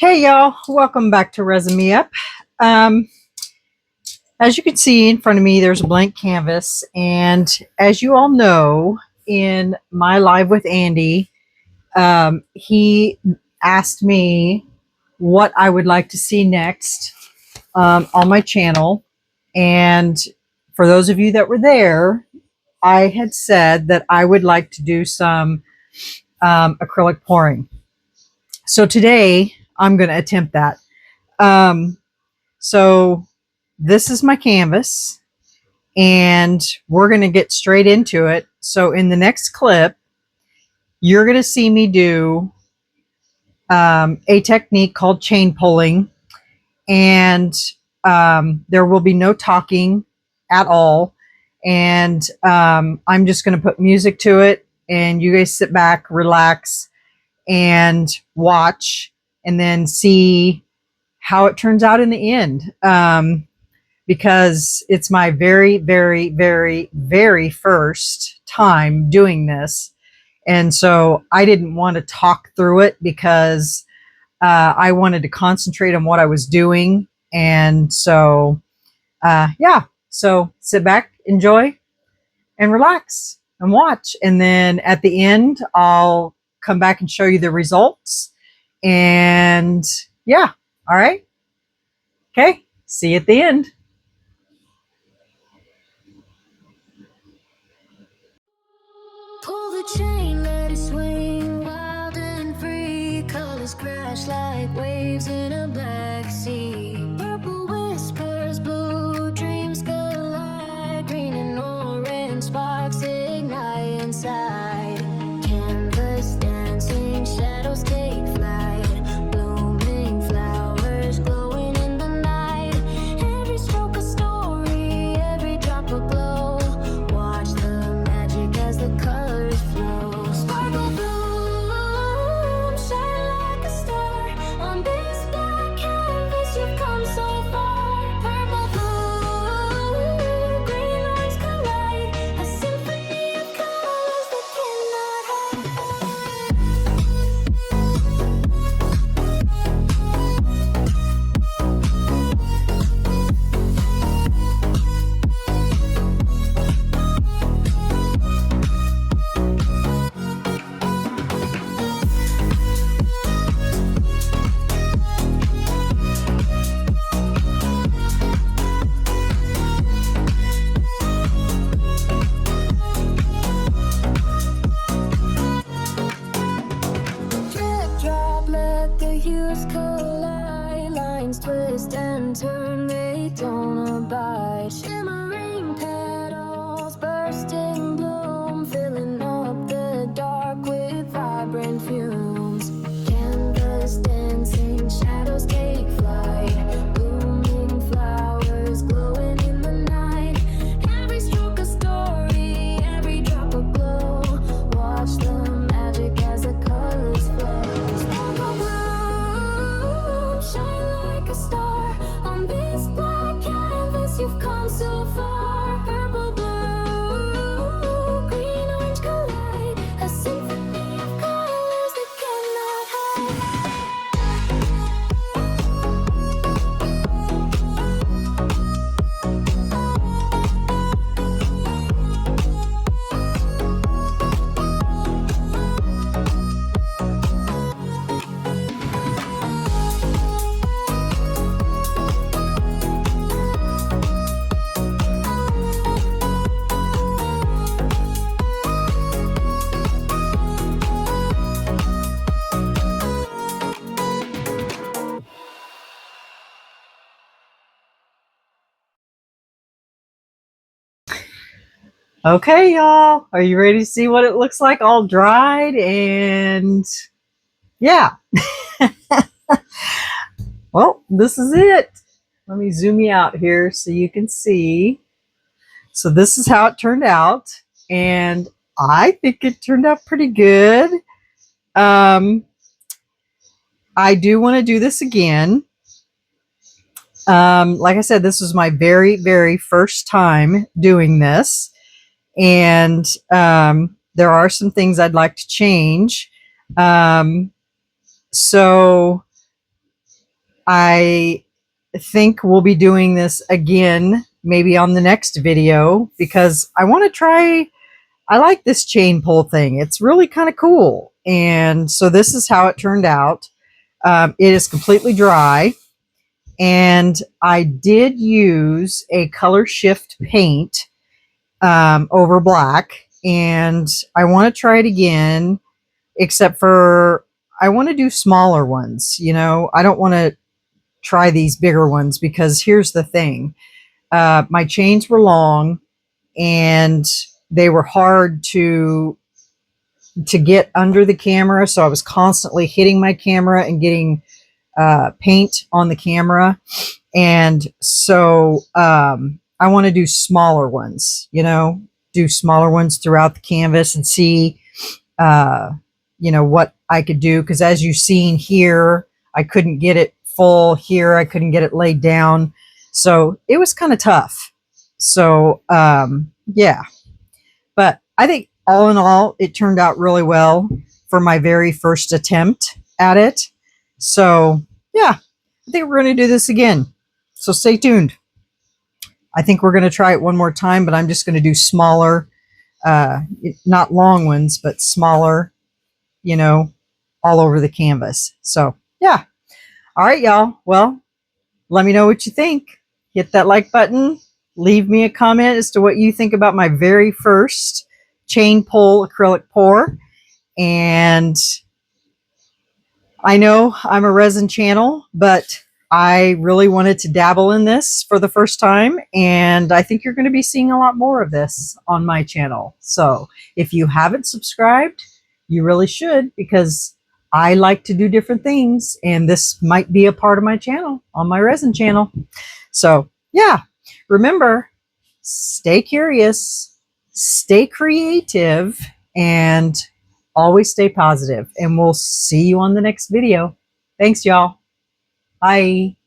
Hey y'all, welcome back to Resin Me Up. Um, as you can see in front of me, there's a blank canvas. And as you all know, in my live with Andy, he asked me what I would like to see next on my channel. And for those of you that were there, I had said that I would like to do some acrylic pouring. So today I'm going to attempt that. So this is my canvas and we're going to get straight into it. So in the next clip, you're going to see me do a technique called chain pulling, and there will be no talking at all. And I'm just going to put music to it and you guys sit back, relax, and watch and then see how it turns out in the end. Because it's my very, very, very, very first time doing this. And so I didn't want to talk through it because I wanted to concentrate on what I was doing. And so, yeah, so sit back, enjoy, and relax and watch. And then at the end, I'll come back and show you the results. And yeah, all right. Okay, see you at the end. Pull the chain, let it swing wild and free. Colors crash like waves in a black sea. Purple whispers, blue dreams collide. Green and orange sparks ignite inside. Canvas dancing, shadows take flight. Blooming flowers glowing in the night. Every stroke a story, every drop a glow. Watch the magic as the colors flow. Sparkle bloom, shine like a star. On this black canvas you've come so far. Purple, blue, green, orange collide. A symphony of colors that cannot drip, drop, let the hues collide. Lines twist and turn, they don't abide. Shimmering petals, bursting bloom, filling up the dark with vibrant fumes. Canvas dancing, shadows take flight. Blooming flowers glowing in the night. Every stroke a story, every drop a glow. Watch the magic as the colors flow. Sparkle bloom, shine like a star. On this black canvas you've come so far. Purple, blue, green, orange collide. A symphony of colors that cannot hide. Okay, y'all, are you ready to see what it looks like all dried? And yeah, well, this is it. Let me zoom you out here so you can see. So this is how it turned out, and I think it turned out pretty good. I do want to do this again. Like I said, this was my very, very first time doing this. And there are some things I'd like to change. So I think we'll be doing this again, maybe on the next video, because I want to try. I like this chain pull thing. It's really kind of cool. And so this is how it turned out. It is completely dry. And I did use a color shift paint over black. And I want to try it again, except for I want to do smaller ones. You know, I don't want to try these bigger ones because here's the thing. My chains were long and they were hard to get under the camera. So I was constantly hitting my camera and getting paint on the camera. And so I want to do smaller ones, you know, do smaller ones throughout the canvas and see, you know, what I could do. Because as you've seen here, I couldn't get it full here. I couldn't get it laid down. So it was kind of tough. So yeah, but I think all in all, it turned out really well for my very first attempt at it. So yeah, I think we're going to do this again. So stay tuned. I think we're going to try it one more time, but I'm just going to do smaller, not long ones, but smaller, you know, all over the canvas. So yeah. All right, y'all. Well, let me know what you think. Hit that like button. Leave me a comment as to what you think about my very first chain pull acrylic pour. And I know I'm a resin channel, but I really wanted to dabble in this for the first time. And I think you're going to be seeing a lot more of this on my channel. So if you haven't subscribed, you really should, because I like to do different things. And this might be a part of my channel, on my resin channel. So yeah, remember, stay curious, stay creative, and always stay positive. And we'll see you on the next video. Thanks, y'all. Bye.